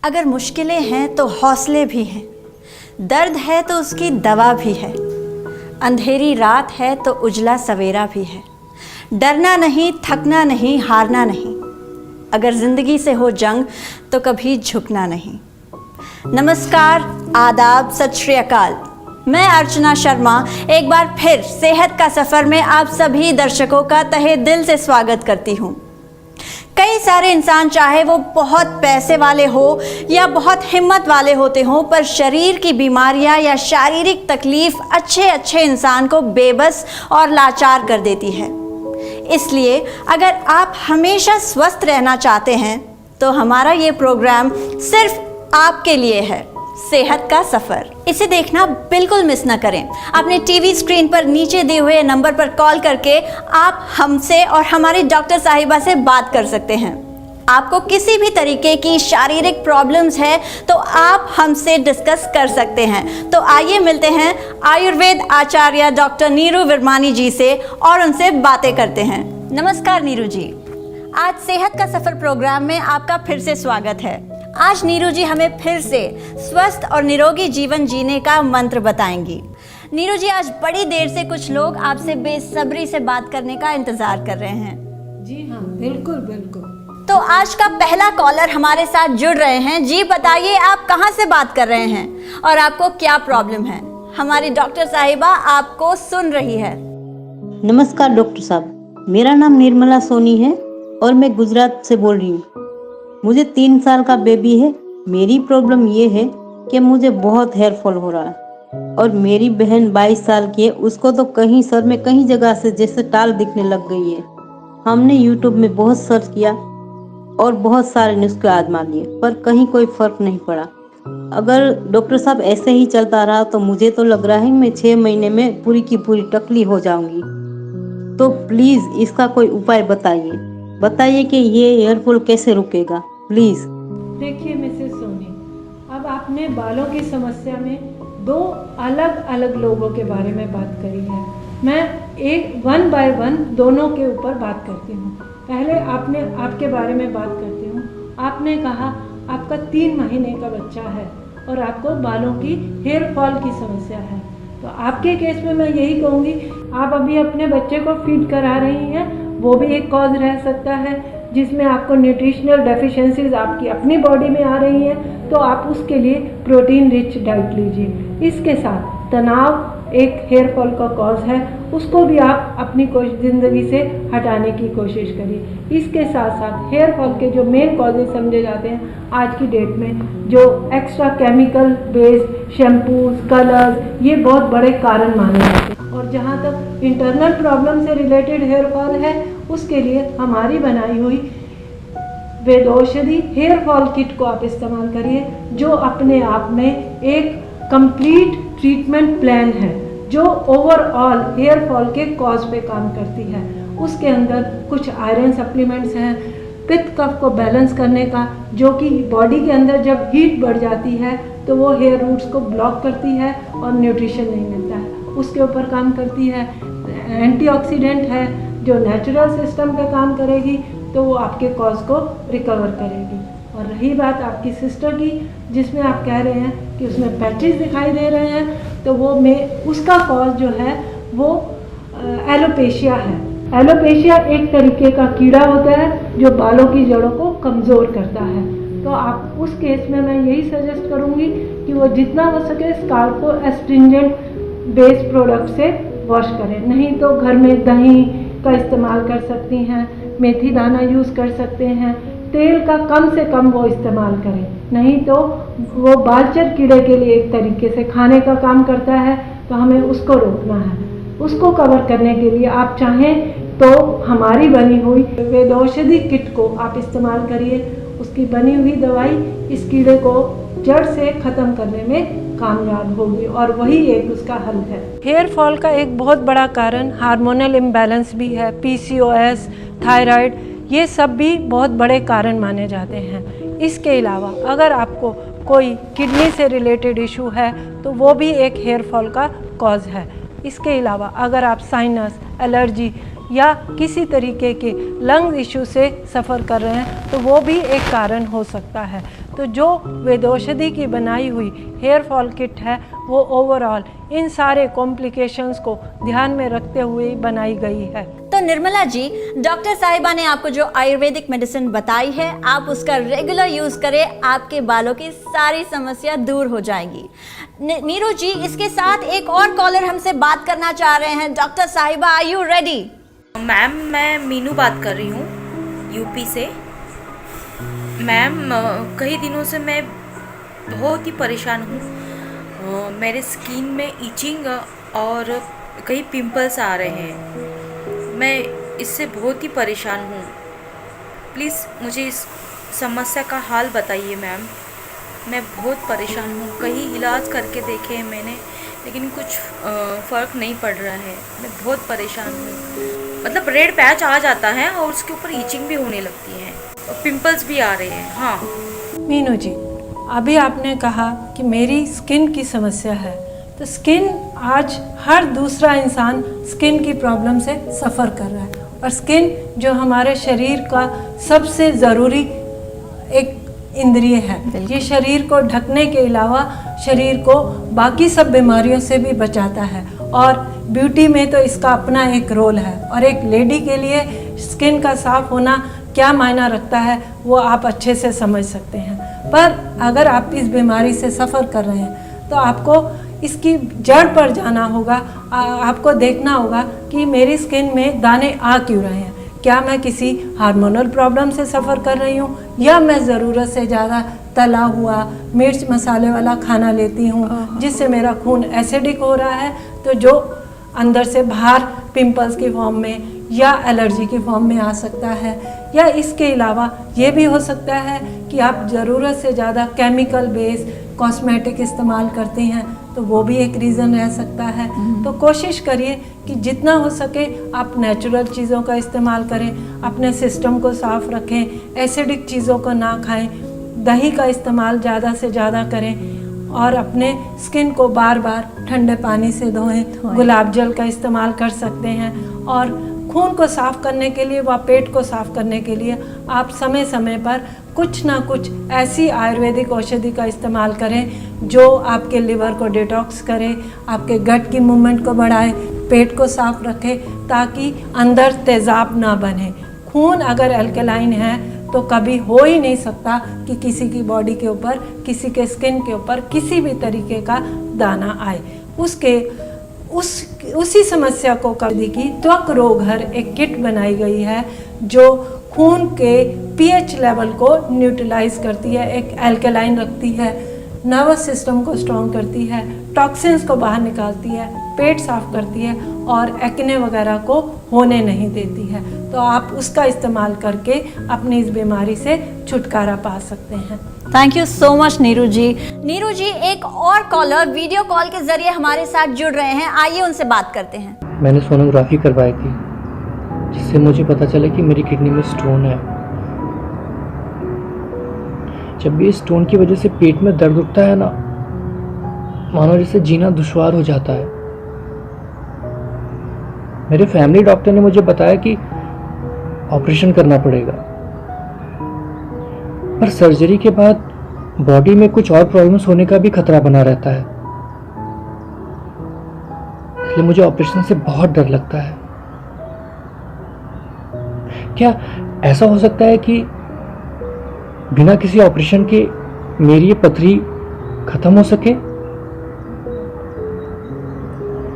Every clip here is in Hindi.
अगर मुश्किलें हैं तो हौसले भी हैं, दर्द है तो उसकी दवा भी है, अंधेरी रात है तो उजला सवेरा भी है। डरना नहीं, थकना नहीं, हारना नहीं, अगर ज़िंदगी से हो जंग तो कभी झुकना नहीं। नमस्कार, आदाब, सत श्री अकाल। मैं अर्चना शर्मा एक बार फिर सेहत का सफ़र में आप सभी दर्शकों का तहे दिल से स्वागत करती हूँ। कई सारे इंसान, चाहे वो बहुत पैसे वाले हो या बहुत हिम्मत वाले होते हों, पर शरीर की बीमारियां या शारीरिक तकलीफ अच्छे इंसान को बेबस और लाचार कर देती है। इसलिए अगर आप हमेशा स्वस्थ रहना चाहते हैं तो हमारा ये प्रोग्राम सिर्फ आपके लिए है, सेहत का सफ़र। इसे देखना बिल्कुल मिस न करें। अपने टीवी स्क्रीन पर नीचे दिए हुए नंबर पर कॉल करके आप हमसे और हमारी डॉक्टर साहिबा से बात कर सकते हैं। आपको किसी भी तरीके की शारीरिक प्रॉब्लम्स है तो आप हमसे डिस्कस कर सकते हैं। तो आइए मिलते हैं आयुर्वेद आचार्य डॉक्टर नीरू विरमानी जी से और उनसे बातें करते हैं। नमस्कार नीरू जी, आज सेहत का सफ़र प्रोग्राम में आपका फिर से स्वागत है। आज नीरू जी हमें फिर से स्वस्थ और निरोगी जीवन जीने का मंत्र बताएंगी। नीरू जी, आज बड़ी देर से कुछ लोग आपसे बेसब्री से बात करने का इंतजार कर रहे हैं। जी हाँ, बिल्कुल बिल्कुल। तो आज का पहला कॉलर हमारे साथ जुड़ रहे हैं। जी बताइए, आप कहाँ से बात कर रहे हैं और आपको क्या प्रॉब्लम है? हमारी डॉक्टर साहिबा आपको सुन रही है। नमस्कार डॉक्टर साहब, मेरा नाम निर्मला सोनी है और मैं गुजरात से बोल रही हूँ। मुझे 3 साल का बेबी है। मेरी प्रॉब्लम ये है कि मुझे बहुत हेयर फॉल हो रहा है और मेरी बहन 22 साल की है, उसको तो कहीं सर में कहीं जगह से जैसे टाल दिखने लग गई है। हमने यूट्यूब में बहुत सर्च किया और बहुत सारे नुस्खे आजमा लिए, पर कहीं कोई फर्क नहीं पड़ा। अगर डॉक्टर साहब ऐसे ही चलता रहा तो मुझे तो लग रहा है मैं 6 महीने में पूरी की पूरी टकली हो जाऊंगी। तो प्लीज़ इसका कोई उपाय बताइए कि ये हेयर फॉल कैसे रुकेगा, प्लीज़। देखिए मिसेस सोनी, अब आपने बालों की समस्या में 2 अलग अलग लोगों के बारे में बात करी है। मैं एक 1 बाय 1 दोनों के ऊपर बात करती हूँ। पहले आपके बारे में बात करती हूँ। आपने कहा आपका 3 महीने का बच्चा है और आपको बालों की हेयर फॉल की समस्या है। तो आपके केस में मैं यही कहूँगी, आप अभी अपने बच्चे को फीड करा रही हैं, वो भी एक कॉज रह सकता है जिसमें आपको न्यूट्रिशनल डेफिशिएंसीज आपकी अपनी बॉडी में आ रही हैं। तो आप उसके लिए प्रोटीन रिच डाइट लीजिए। इसके साथ तनाव एक हेयर फॉल का कॉज है, उसको भी आप अपनी ज़िंदगी से हटाने की कोशिश करिए। इसके साथ साथ हेयर फॉल के जो मेन कॉजेज समझे जाते हैं आज की डेट में, जो extra chemical based shampoos, colours, ये बहुत बड़े कारण माने जाते हैं। और जहाँ तक इंटरनल प्रॉब्लम से रिलेटेड हेयर फॉल है, उसके लिए हमारी बनाई हुई वेदौषधि हेयर फॉल किट को आप इस्तेमाल करिए, जो अपने आप में एक कंप्लीट ट्रीटमेंट प्लान है, जो ओवरऑल हेयर फॉल के कॉज पे काम करती है। उसके अंदर कुछ आयरन सप्लीमेंट्स हैं, पित्त कफ को बैलेंस करने का, जो कि बॉडी के अंदर जब हीट बढ़ जाती है तो वो हेयर रूट्स को ब्लॉक करती है और न्यूट्रिशन नहीं मिलता है, उसके ऊपर काम करती है। एंटीऑक्सीडेंट है, जो नेचुरल सिस्टम पे काम करेगी, तो वो आपके कॉज को रिकवर करेगी। और रही बात आपकी सिस्टर की, जिसमें आप कह रहे हैं कि उसमें पैचेस दिखाई दे रहे हैं, तो वो उसका कॉज जो है वो एलोपेशिया है। एलोपेशिया एक तरीके का कीड़ा होता है जो बालों की जड़ों को कमज़ोर करता है। तो आप उस केस में मैं यही सजेस्ट करूँगी कि वो जितना हो सके स्काल्प को एस्ट्रिंजेंट बेस्ड प्रोडक्ट से वॉश करें। नहीं तो घर में दही का इस्तेमाल कर सकती हैं, मेथी दाना यूज़ कर सकते हैं, तेल का कम से कम वो इस्तेमाल करें। नहीं तो वो बालचर कीड़े के लिए एक तरीके से खाने का काम करता है, तो हमें उसको रोकना है। उसको कवर करने के लिए आप चाहें तो हमारी बनी हुई वेदौषधि किट को आप इस्तेमाल करिए। उसकी बनी हुई दवाई इस कीड़े को जड़ से ख़त्म करने में कामयाब होगी और वही एक उसका हल है। हेयर फॉल का एक बहुत बड़ा कारण हार्मोनल इम्बैलेंस भी है। PCOS, थायराइड, ये सब भी बहुत बड़े कारण माने जाते हैं। इसके अलावा अगर आपको कोई किडनी से रिलेटेड इशू है तो वो भी एक हेयर फॉल का कॉज है। इसके अलावा अगर आप साइनस, एलर्जी या किसी तरीके के लंग इशू से सफ़र कर रहे हैं तो वो भी एक कारण हो सकता है। तो जो वेदौषधि की बनाई हुई हेयर फॉल किट है वो ओवरऑल इन सारे कॉम्प्लिकेशंस को ध्यान में रखते हुए बनाई गई है। तो निर्मला जी, डॉक्टर साहिबा ने आपको जो आयुर्वेदिक मेडिसिन बताई है आप उसका रेगुलर यूज करें, आपके बालों की सारी समस्या दूर हो जाएगी। नीरू जी, इसके साथ एक और कॉलर हमसे बात करना चाह रहे हैं। डॉक्टर साहिबा, आर यू रेडी? मैम, मैं मीनू बात कर रही हूँ यूपी से। मैम, कई दिनों से मैं बहुत ही परेशान हूँ। मेरे स्किन में इचिंग और कई पिंपल्स आ रहे हैं। मैं इससे बहुत ही परेशान हूँ। प्लीज़ मुझे इस समस्या का हाल बताइए मैम। मैं बहुत परेशान हूँ। कई इलाज करके देखे हैं मैंने, लेकिन कुछ फ़र्क नहीं पड़ रहा है। मैं बहुत परेशान हूँ। मतलब रेड पैच आ जाता है और उसके ऊपर इचिंग भी होने लगती है और पिंपल्स भी आ रहे हैं। हाँ मीनू जी, अभी आपने कहा कि मेरी स्किन की समस्या है, तो स्किन आज हर दूसरा इंसान स्किन की प्रॉब्लम से सफ़र कर रहा है। और स्किन जो हमारे शरीर का सबसे ज़रूरी एक इंद्रिय है, ये शरीर को ढकने के अलावा शरीर को बाकी सब बीमारियों से भी बचाता है। और ब्यूटी में तो इसका अपना एक रोल है। और एक लेडी के लिए स्किन का साफ होना क्या मायना रखता है वो आप अच्छे से समझ सकते हैं। पर अगर आप इस बीमारी से सफ़र कर रहे हैं तो आपको इसकी जड़ पर जाना होगा। आपको देखना होगा कि मेरी स्किन में दाने आ क्यों रहे हैं। क्या मैं किसी हार्मोनल प्रॉब्लम से सफ़र कर रही हूँ, या मैं ज़रूरत से ज़्यादा तला हुआ मिर्च मसाले वाला खाना लेती हूँ जिससे मेरा खून एसिडिक हो रहा है, तो जो अंदर से बाहर पिंपल्स की फॉर्म में या एलर्जी की फॉर्म में आ सकता है। या इसके अलावा ये भी हो सकता है कि आप ज़रूरत से ज़्यादा केमिकल बेस कॉस्मेटिक इस्तेमाल करते हैं, तो वो भी एक रीज़न रह सकता है। तो कोशिश करिए कि जितना हो सके आप नेचुरल चीज़ों का इस्तेमाल करें, अपने सिस्टम को साफ़ रखें, एसिडिक चीज़ों को ना खाएं, दही का इस्तेमाल ज़्यादा से ज़्यादा करें और अपने स्किन को बार बार ठंडे पानी से धोएं। गुलाब जल का इस्तेमाल कर सकते हैं। और खून को साफ़ करने के लिए व पेट को साफ़ करने के लिए आप समय समय पर कुछ ना कुछ ऐसी आयुर्वेदिक औषधि का इस्तेमाल करें जो आपके लिवर को डिटॉक्स करे, आपके गट की मूवमेंट को बढ़ाए, पेट को साफ रखे, ताकि अंदर तेज़ाब ना बने। खून अगर अल्कलाइन है तो कभी हो ही नहीं सकता कि किसी की बॉडी के ऊपर, किसी के स्किन के ऊपर किसी भी तरीके का दाना आए। उसी समस्या को कभी की त्वक रोग हर एक किट बनाई गई है जो खून के पीएच लेवल को न्यूट्रलाइज करती है, एक अल्कलाइन रखती है, नर्वस सिस्टम को स्ट्रॉन्ग करती है, टॉक्सिन्स को बाहर निकालती है, पेट साफ करती है और एक्ने वगैरह को होने नहीं देती है। तो आप उसका इस्तेमाल करके अपनी इस बीमारी से छुटकारा पा सकते हैं। Thank you so much Neeru ji. Neeru ji, एक और कॉलर वीडियो कॉल के जरिए हमारे साथ जुड़ रहे हैं, आइए उनसे बात करते हैं। मैंने सोनोग्राफी करवाई थी जिससे मुझे पता चला कि मेरी किडनी में स्टोन है। जब भी स्टोन की वजह से पेट में दर्द उठता है ना, मानो जैसे जीना दुश्वार हो जाता है। मेरे फैमिली डॉक्टर ने मुझे बताया कि ऑपरेशन करना पड़ेगा, पर सर्जरी के बाद बॉडी में कुछ और प्रॉब्लम्स होने का भी खतरा बना रहता है, इसलिए मुझे ऑपरेशन से बहुत डर लगता है। क्या ऐसा हो सकता है कि बिना किसी ऑपरेशन के मेरी ये पथरी खत्म हो सके?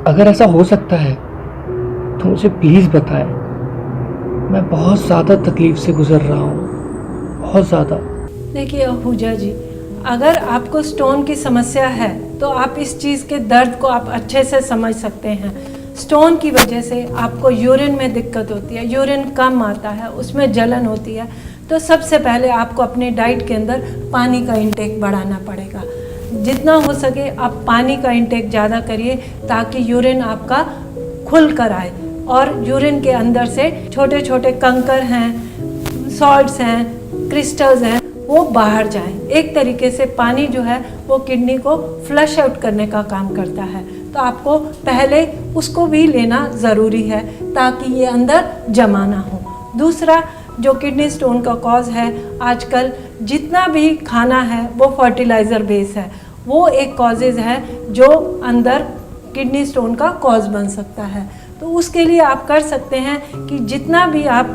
अगर ऐसा हो सकता है तो मुझे प्लीज बताएं। मैं बहुत ज़्यादा तकलीफ से गुजर रहा हूँ, बहुत ज़्यादा। देखिए अहूजा जी, अगर आपको स्टोन की समस्या है तो आप इस चीज़ के दर्द को आप अच्छे से समझ सकते हैं। स्टोन की वजह से आपको यूरिन में दिक्कत होती है, यूरिन कम आता है, उसमें जलन होती है। तो सबसे पहले आपको अपनी डाइट के अंदर पानी का इंटेक बढ़ाना पड़ेगा। जितना हो सके आप पानी का इंटेक ज़्यादा करिए ताकि यूरिन आपका खुल कर आए और यूरिन के अंदर से छोटे छोटे कंकर हैं, सॉल्ट्स हैं, क्रिस्टल्स हैं, वो बाहर जाएं। एक तरीके से पानी जो है वो किडनी को फ्लश आउट करने का काम करता है। तो आपको पहले उसको भी लेना ज़रूरी है ताकि ये अंदर जमा ना हो। दूसरा, जो किडनी स्टोन का कॉज है, आजकल जितना भी खाना है वो फर्टिलाइज़र बेस है, वो एक कॉजेज़ है जो अंदर किडनी स्टोन का कॉज बन सकता है। तो उसके लिए आप कर सकते हैं कि जितना भी आप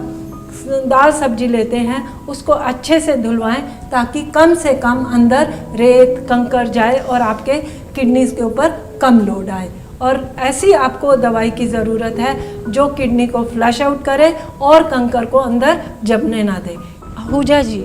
दाल सब्जी लेते हैं उसको अच्छे से धुलवाएं, ताकि कम से कम अंदर रेत कंकर जाए और आपके किडनीज़ के ऊपर कम लोड आए। और ऐसी आपको दवाई की ज़रूरत है जो किडनी को फ्लश आउट करे और कंकर को अंदर जमने ना दे। आहूजा जी,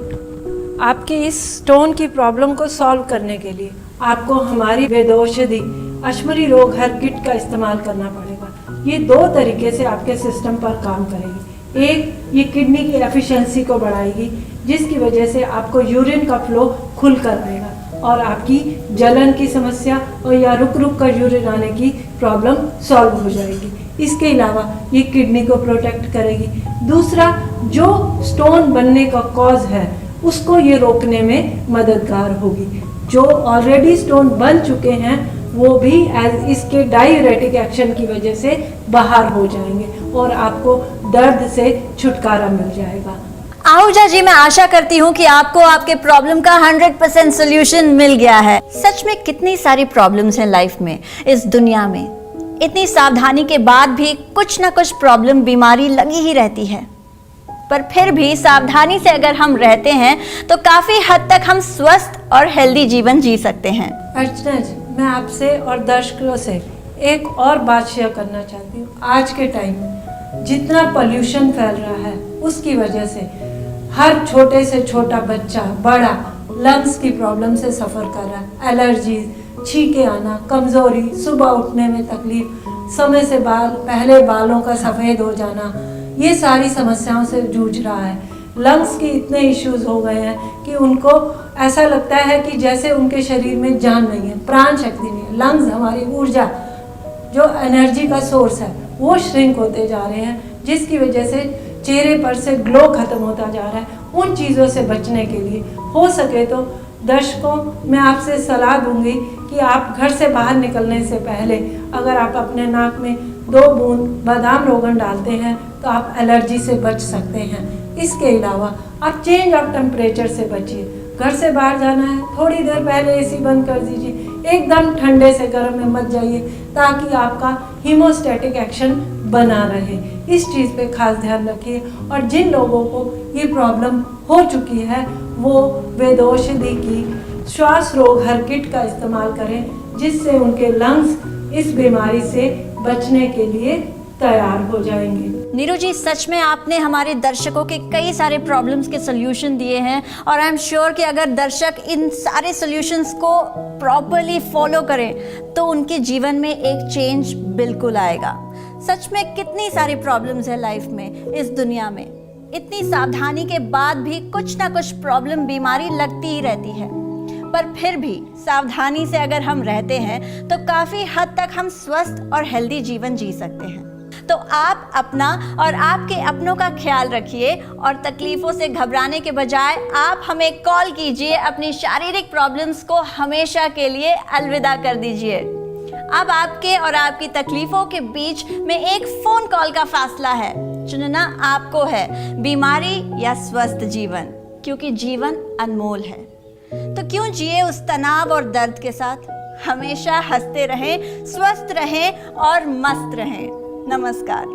आपकी इस स्टोन की प्रॉब्लम को सॉल्व करने के लिए आपको हमारी वेदौषधि अश्मरी रोग हर किट का इस्तेमाल करना पड़ेगा। ये 2 तरीके से आपके सिस्टम पर काम करेगी। एक, ये किडनी की एफिशिएंसी को बढ़ाएगी, जिसकी वजह से आपको यूरिन का फ्लो खुल कर आएगा और आपकी जलन की समस्या और या रुक रुक कर यूरिन आने की प्रॉब्लम सॉल्व हो जाएगी। इसके अलावा ये किडनी को प्रोटेक्ट करेगी। दूसरा, जो स्टोन बनने का कॉज है उसको ये रोकने में मददगार होगी। जो ऑलरेडी स्टोन बन चुके हैं वो भी इसके डायूरेटिक एक्शन की वजह से बाहर हो जाएंगे और आपको दर्द से छुटकारा मिल जाएगा। आहूजा जी, मैं आशा करती हूँ कि आपको आपके प्रॉब्लम का 100% सोल्यूशन मिल गया है। सच में कितनी सारी प्रॉब्लम्स हैं लाइफ में, इस दुनिया में। इतनी सावधानी के बाद भी कुछ ना कुछ प्रॉब्लम, बीमारी लगी ही रहती है, पर फिर भी सावधानी से अगर हम रहते हैं तो काफ़ी हद तक हम स्वस्थ और हेल्दी जीवन जी सकते हैं। अर्चना जी, मैं आपसे और दर्शकों से एक और बात शेयर करना चाहती हूँ। आज के टाइम में जितना पोल्यूशन फैल रहा है उसकी वजह से हर छोटे से छोटा बच्चा, बड़ा लंग्स की प्रॉब्लम से सफ़र कर रहा है। एलर्जीज, छींके आना, कमज़ोरी, सुबह उठने में तकलीफ, समय से पहले बालों का सफ़ेद हो जाना, ये सारी समस्याओं से जूझ रहा है। लंग्स के इतने इश्यूज हो गए हैं कि उनको ऐसा लगता है कि जैसे उनके शरीर में जान नहीं है, प्राण शक्ति नहीं है। लंग्स हमारी ऊर्जा, जो एनर्जी का सोर्स है, वो श्रिंक होते जा रहे हैं, जिसकी वजह से चेहरे पर से ग्लो खत्म होता जा रहा है। उन चीज़ों से बचने के लिए हो सके तो दर्शकों, मैं आपसे सलाह दूंगी कि आप घर से बाहर निकलने से पहले अगर आप अपने नाक में 2 बूंद बादाम रोगन डालते हैं तो आप एलर्जी से बच सकते हैं। इसके अलावा आप चेंज ऑफ टेम्परेचर से बचिए। घर से बाहर जाना है, थोड़ी देर पहले एसी बंद कर दीजिए, एकदम ठंडे से गर्म में मत जाइए, ताकि आपका हीमोस्टैटिक एक्शन बना रहे। इस चीज़ पे खास ध्यान रखिए। और जिन लोगों को ये प्रॉब्लम हो चुकी है वो वेदौषधि की श्वास रोग हर किट का इस्तेमाल करें, जिससे उनके लंग्स इस बीमारी से बचने के लिए तैयार हो जाएंगे। नीरू जी, सच में आपने हमारे दर्शकों के कई सारे प्रॉब्लम्स के सॉल्यूशन दिए हैं और आई एम श्योर कि अगर दर्शक इन सारे सॉल्यूशंस को प्रॉपरली फॉलो करें तो उनके जीवन में एक चेंज बिल्कुल आएगा। सच में कितनी सारी प्रॉब्लम्स है लाइफ में, इस दुनिया में। इतनी सावधानी के बाद भी कुछ ना कुछ प्रॉब्लम, बीमारी लगती ही रहती है, पर फिर भी सावधानी से अगर हम रहते हैं तो काफ़ी हद तक हम स्वस्थ और हेल्दी जीवन जी सकते हैं। तो आप अपना और आपके अपनों का ख्याल रखिए और तकलीफ़ों से घबराने के बजाय आप हमें कॉल कीजिए। अपनी शारीरिक प्रॉब्लम्स को हमेशा के लिए अलविदा कर दीजिए। अब आपके और आपकी तकलीफ़ों के बीच में एक फ़ोन कॉल का फासला है। चुनना आपको है, बीमारी या स्वस्थ जीवन, क्योंकि जीवन अनमोल है। तो क्यों जिए उस तनाव और दर्द के साथ। हमेशा हंसते रहें, स्वस्थ रहें और मस्त रहें। नमस्कार।